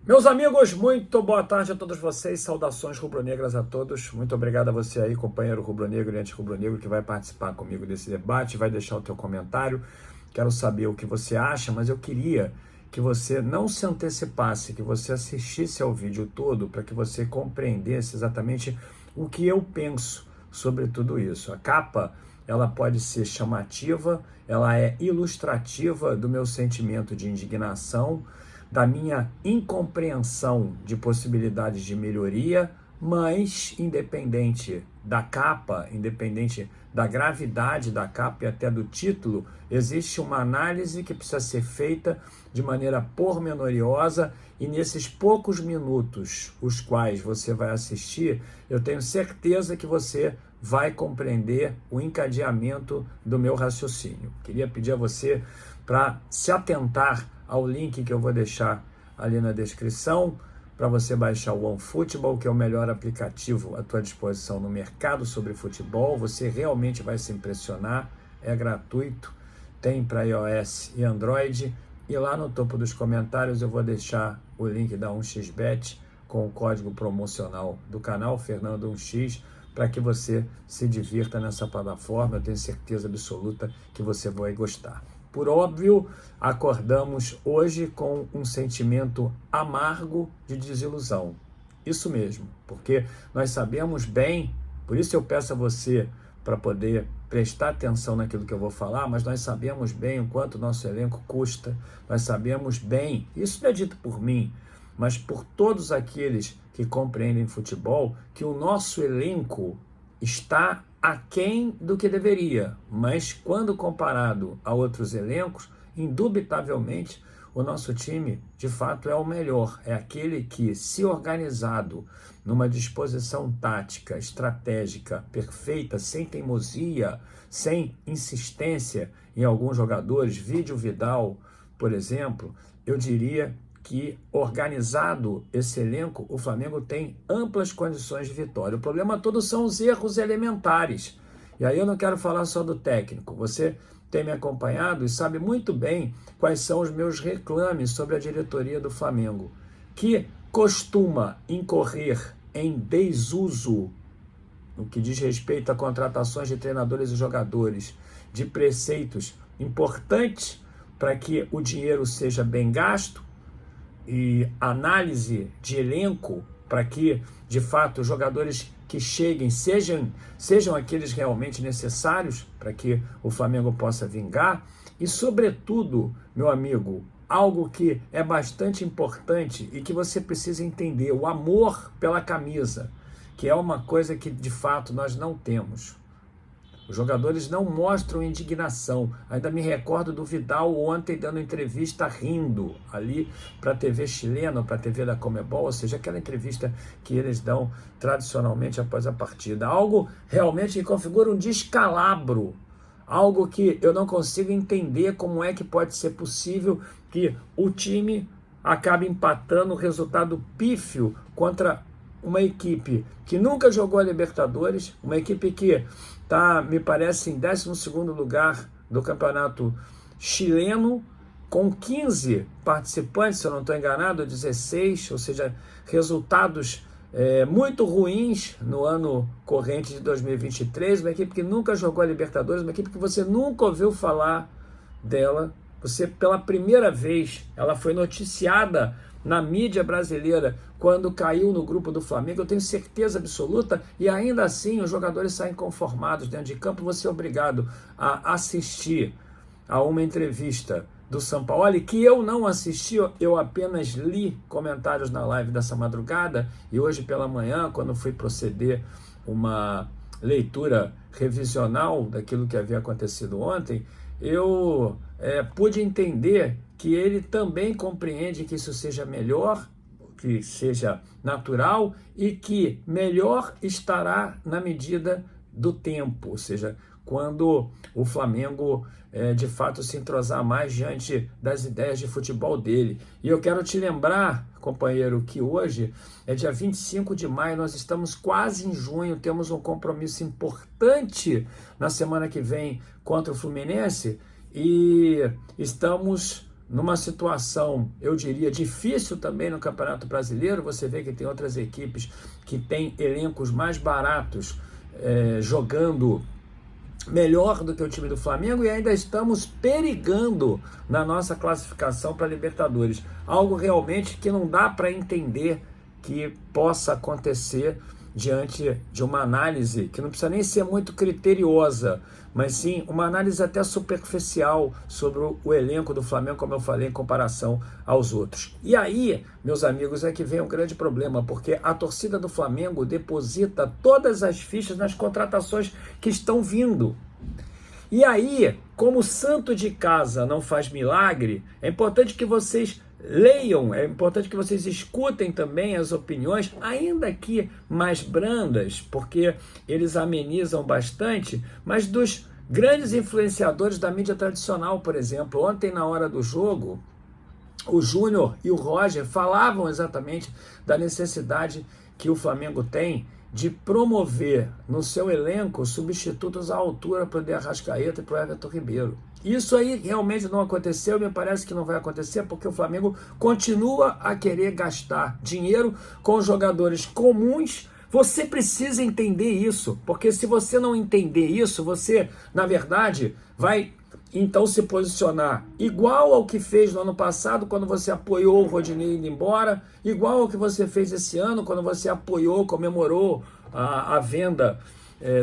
Meus amigos, muito boa tarde a todos vocês, saudações rubro-negras a todos, muito obrigado a você aí, companheiro rubro-negro e anti-rubro-negro, que vai participar comigo desse debate, vai deixar o teu comentário, quero saber o que você acha, mas eu queria que você não se antecipasse, que você assistisse ao vídeo todo, para que você compreendesse exatamente o que eu penso sobre tudo isso. A capa, ela pode ser chamativa, ela é ilustrativa do meu sentimento de indignação, da minha incompreensão de possibilidades de melhoria, mas independente da capa, independente da gravidade da capa e até do título, existe uma análise que precisa ser feita de maneira pormenoriosa e nesses poucos minutos os quais você vai assistir, eu tenho certeza que você vai compreender o encadeamento do meu raciocínio. Queria pedir a você para se atentar ao link que eu vou deixar ali na descrição, para você baixar o OneFootball, que é o melhor aplicativo à tua disposição no mercado sobre futebol. Você realmente vai se impressionar, é gratuito, tem para iOS e Android. E lá no topo dos comentários eu vou deixar o link da 1xBet com o código promocional do canal, Fernando1x, para que você se divirta nessa plataforma. Eu tenho certeza absoluta que você vai gostar. Por óbvio, acordamos hoje com um sentimento amargo de desilusão. Isso mesmo, porque nós sabemos bem, por isso eu peço a você para poder prestar atenção naquilo que eu vou falar, mas nós sabemos bem o quanto o nosso elenco custa, nós sabemos bem, isso não é dito por mim, mas por todos aqueles que compreendem futebol, que o nosso elenco está aquém do que deveria, mas quando comparado a outros elencos, indubitavelmente o nosso time de fato é o melhor, é aquele que, se organizado numa disposição tática, estratégica, perfeita, sem teimosia, sem insistência em alguns jogadores, vide o Vidal, por exemplo, eu diria que, organizado esse elenco, o Flamengo tem amplas condições de vitória. O problema todo são os erros elementares. E aí eu não quero falar só do técnico. Você tem me acompanhado e sabe muito bem quais são os meus reclames sobre a diretoria do Flamengo, que costuma incorrer em desuso no que diz respeito a contratações de treinadores e jogadores, de preceitos importantes para que o dinheiro seja bem gasto, e análise de elenco para que, de fato, os jogadores que cheguem sejam aqueles realmente necessários para que o Flamengo possa vingar. E, sobretudo, meu amigo, algo que é bastante importante e que você precisa entender, o amor pela camisa, que é uma coisa que, de fato, nós não temos. Os jogadores não mostram indignação. Ainda me recordo do Vidal ontem dando entrevista rindo ali para a TV chilena, para a TV da Comebol, ou seja, aquela entrevista que eles dão tradicionalmente após a partida. Algo realmente que configura um descalabro, algo que eu não consigo entender como é que pode ser possível que o time acabe empatando o resultado pífio contra uma equipe que nunca jogou a Libertadores, uma equipe que está, me parece, em 12º lugar do campeonato chileno, com 15 participantes, se eu não estou enganado, 16, ou seja, resultados muito ruins no ano corrente de 2023, uma equipe que nunca jogou a Libertadores, uma equipe que você nunca ouviu falar dela. Você, pela primeira vez, ela foi noticiada na mídia brasileira quando caiu no grupo do Flamengo. Eu tenho certeza absoluta, e ainda assim os jogadores saem conformados dentro de campo. Você é obrigado a assistir a uma entrevista do Sampaoli, que eu não assisti, eu apenas li comentários na live dessa madrugada, e hoje pela manhã, quando fui proceder uma leitura revisional daquilo que havia acontecido ontem, eu pude entender que ele também compreende que isso seja melhor, que seja natural e que melhor estará na medida do tempo, ou seja, quando o Flamengo de fato se entrosar mais diante das ideias de futebol dele. E eu quero te lembrar, companheiro, que hoje é dia 25 de maio, nós estamos quase em junho, temos um compromisso importante na semana que vem contra o Fluminense e estamos numa situação, eu diria, difícil também no Campeonato Brasileiro. Você vê que tem outras equipes que têm elencos mais baratos jogando melhor do que o time do Flamengo e ainda estamos perigando na nossa classificação para a Libertadores. Algo realmente que não dá para entender que possa acontecer diante de uma análise que não precisa nem ser muito criteriosa, mas sim uma análise até superficial sobre o elenco do Flamengo, como eu falei, em comparação aos outros. E aí, meus amigos, é que vem um grande problema, porque a torcida do Flamengo deposita todas as fichas nas contratações que estão vindo. E aí, como santo de casa não faz milagre, é importante que vocês leiam, é importante que vocês escutem também as opiniões, ainda que mais brandas, porque eles amenizam bastante, mas dos grandes influenciadores da mídia tradicional, por exemplo. Ontem, na hora do jogo, o Júnior e o Roger falavam exatamente da necessidade que o Flamengo tem de promover no seu elenco substitutos à altura para o De Arrascaeta e para o Everton Ribeiro. Isso aí realmente não aconteceu, me parece que não vai acontecer, porque o Flamengo continua a querer gastar dinheiro com jogadores comuns. Você precisa entender isso, porque se você não entender isso, você, na verdade, vai então se posicionar igual ao que fez no ano passado, quando você apoiou o Rodinei indo embora, igual ao que você fez esse ano, quando você apoiou, comemorou a venda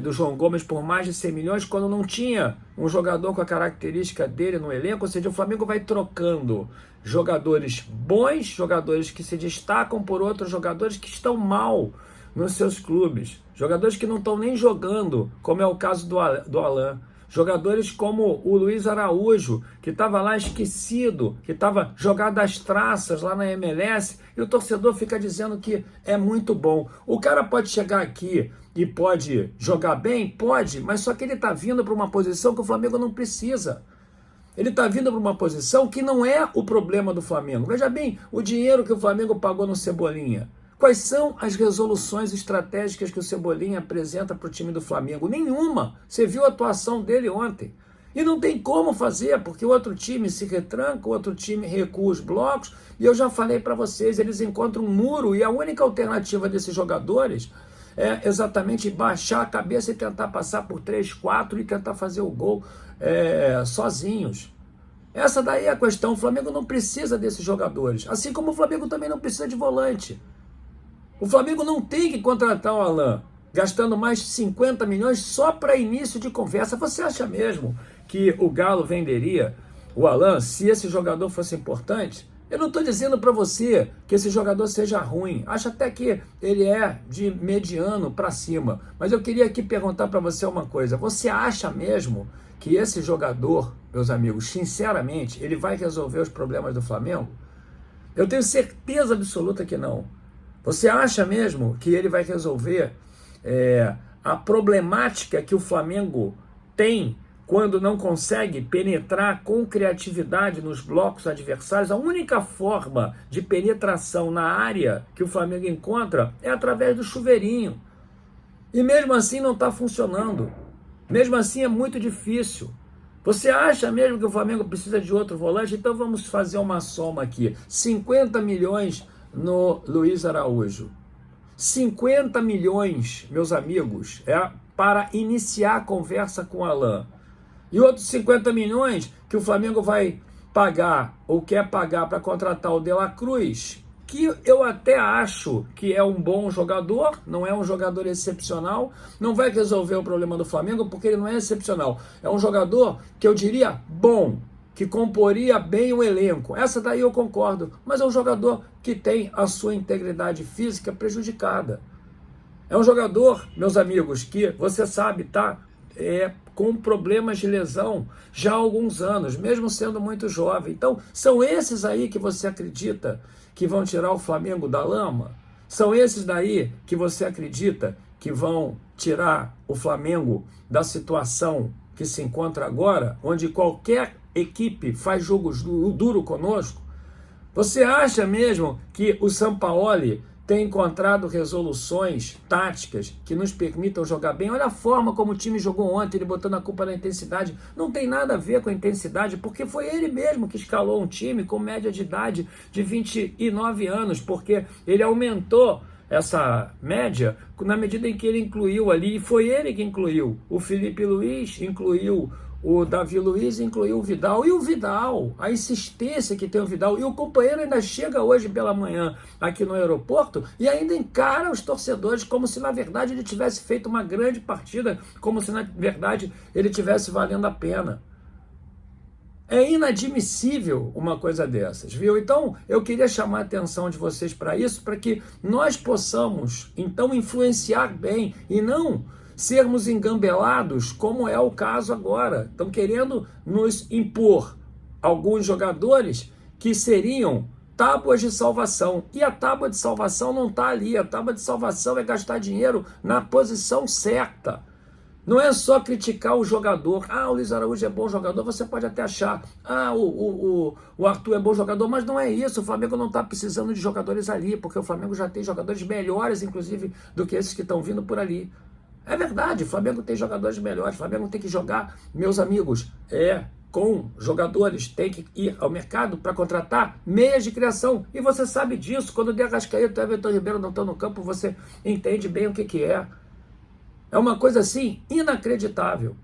do João Gomes por mais de 100 milhões, quando não tinha um jogador com a característica dele no elenco. Ou seja, o Flamengo vai trocando jogadores bons, jogadores que se destacam, por outros jogadores que estão mal nos seus clubes, jogadores que não estão nem jogando, como é o caso do Alan. Jogadores como o Luiz Araújo, que estava lá esquecido, que estava jogado às traças lá na MLS, e o torcedor fica dizendo que é muito bom. O cara pode chegar aqui e pode jogar bem? Pode, mas só que ele está vindo para uma posição que o Flamengo não precisa. Ele está vindo para uma posição que não é o problema do Flamengo. Veja bem, o dinheiro que o Flamengo pagou no Cebolinha. Quais são as resoluções estratégicas que o Cebolinha apresenta para o time do Flamengo? Nenhuma. Você viu a atuação dele ontem. E não tem como fazer, porque o outro time se retranca, o outro time recua os blocos. E eu já falei para vocês, eles encontram um muro, e a única alternativa desses jogadores é exatamente baixar a cabeça e tentar passar por 3, 4 e tentar fazer o gol sozinhos. Essa daí é a questão. O Flamengo não precisa desses jogadores, assim como o Flamengo também não precisa de volante. O Flamengo não tem que contratar o Alan, gastando mais de 50 milhões só para início de conversa. Você acha mesmo que o Galo venderia o Alan se esse jogador fosse importante? Eu não estou dizendo para você que esse jogador seja ruim. Acho até que ele é de mediano para cima. Mas eu queria aqui perguntar para você uma coisa. Você acha mesmo que esse jogador, meus amigos, sinceramente, ele vai resolver os problemas do Flamengo? Eu tenho certeza absoluta que não. Você acha mesmo que ele vai resolver a problemática que o Flamengo tem quando não consegue penetrar com criatividade nos blocos adversários? A única forma de penetração na área que o Flamengo encontra é através do chuveirinho. E mesmo assim não está funcionando. Mesmo assim é muito difícil. Você acha mesmo que o Flamengo precisa de outro volante? Então vamos fazer uma soma aqui. 50 milhões no Luiz Araújo. 50 milhões, meus amigos, para iniciar a conversa com o Alan. E outros 50 milhões que o Flamengo vai pagar, ou quer pagar, para contratar o De La Cruz, que eu até acho que é um bom jogador, não é um jogador excepcional, não vai resolver o problema do Flamengo, porque ele não é excepcional. É um jogador que eu diria bom, que comporia bem o elenco. Essa daí eu concordo, mas é um jogador que tem a sua integridade física prejudicada. É um jogador, meus amigos, que você sabe, tá com problemas de lesão já há alguns anos, mesmo sendo muito jovem. Então, são esses aí que você acredita que vão tirar o Flamengo da lama? São esses daí que você acredita que vão tirar o Flamengo da situação que se encontra agora, onde qualquer equipe faz jogos duro conosco? Você acha mesmo que o Sampaoli, tem encontrado resoluções táticas que nos permitam jogar bem. Olha a forma como o time jogou ontem, ele botando a culpa na intensidade. Não tem nada a ver com a intensidade, porque foi ele mesmo que escalou um time com média de idade de 29 anos, porque ele aumentou essa média na medida em que ele incluiu ali, e foi ele que incluiu o Felipe Luiz, incluiu o Davi Luiz, incluiu o Vidal, e o Vidal, a insistência que tem o Vidal, e o companheiro ainda chega hoje pela manhã aqui no aeroporto e ainda encara os torcedores como se na verdade ele tivesse feito uma grande partida, como se na verdade ele tivesse valendo a pena. É inadmissível uma coisa dessas, viu? Então, eu queria chamar a atenção de vocês para isso, para que nós possamos, então, influenciar bem e não sermos engambelados, como é o caso agora. Estão querendo nos impor alguns jogadores que seriam tábuas de salvação. E a tábua de salvação não está ali. A tábua de salvação é gastar dinheiro na posição certa. Não é só criticar o jogador. Ah, o Luiz Araújo é bom jogador, você pode até achar. Ah, o Arthur é bom jogador, mas não é isso. O Flamengo não está precisando de jogadores ali, porque o Flamengo já tem jogadores melhores, inclusive, do que esses que estão vindo por ali. É verdade, o Flamengo tem jogadores melhores, o Flamengo tem que jogar, meus amigos, com jogadores, tem que ir ao mercado para contratar meias de criação. E você sabe disso, quando o De Arrascaeta e o Everton Ribeiro não estão no campo, você entende bem o que é. É uma coisa assim inacreditável.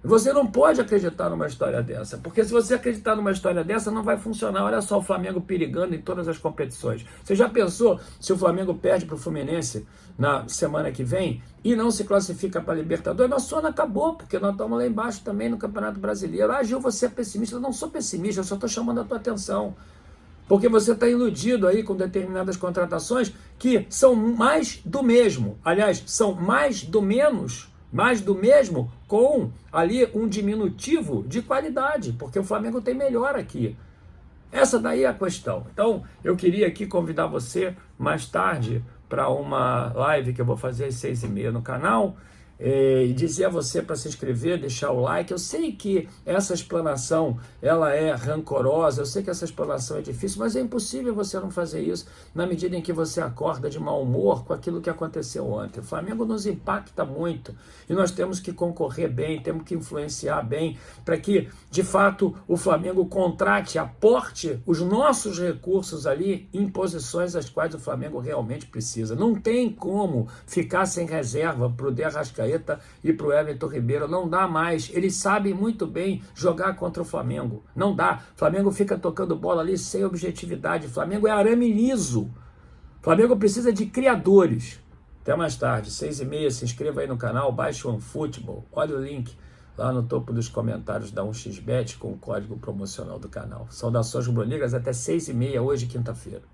Você não pode acreditar numa história dessa, porque se você acreditar numa história dessa, não vai funcionar. Olha só o Flamengo perigando em todas as competições. Você já pensou se o Flamengo perde para o Fluminense na semana que vem e não se classifica para a Libertadores? Nosso sono acabou, porque nós estamos lá embaixo também no Campeonato Brasileiro. Ah, Gil, você é pessimista. Eu não sou pessimista, eu só estou chamando a tua atenção. Porque você está iludido aí com determinadas contratações que são mais do mesmo. Aliás, são mais do menos, mais do mesmo, com ali um diminutivo de qualidade, porque o Flamengo tem melhor aqui. Essa daí é a questão. Então, eu queria aqui convidar você mais tarde para uma live que eu vou fazer às 6h30 no canal, e dizer a você para se inscrever, deixar o like. Eu sei que essa explanação ela é rancorosa, eu sei que essa explanação é difícil, mas é impossível você não fazer isso na medida em que você acorda de mau humor com aquilo que aconteceu ontem. O Flamengo nos impacta muito e nós temos que concorrer bem, temos que influenciar bem para que, de fato, o Flamengo contrate, aporte os nossos recursos ali em posições as quais o Flamengo realmente precisa. Não tem como ficar sem reserva para o De Arrascaeta e para o Everton Ribeiro, não dá mais. Eles sabem muito bem jogar contra o Flamengo, não dá. O Flamengo fica tocando bola ali sem objetividade. O Flamengo é arame liso. O Flamengo precisa de criadores. Até mais tarde, 6h30, se inscreva aí no canal, baixe o OneFootball, olha o link lá no topo dos comentários da 1xBet com o código promocional do canal. Saudações rubro-negras, até 6h30 hoje, quinta-feira.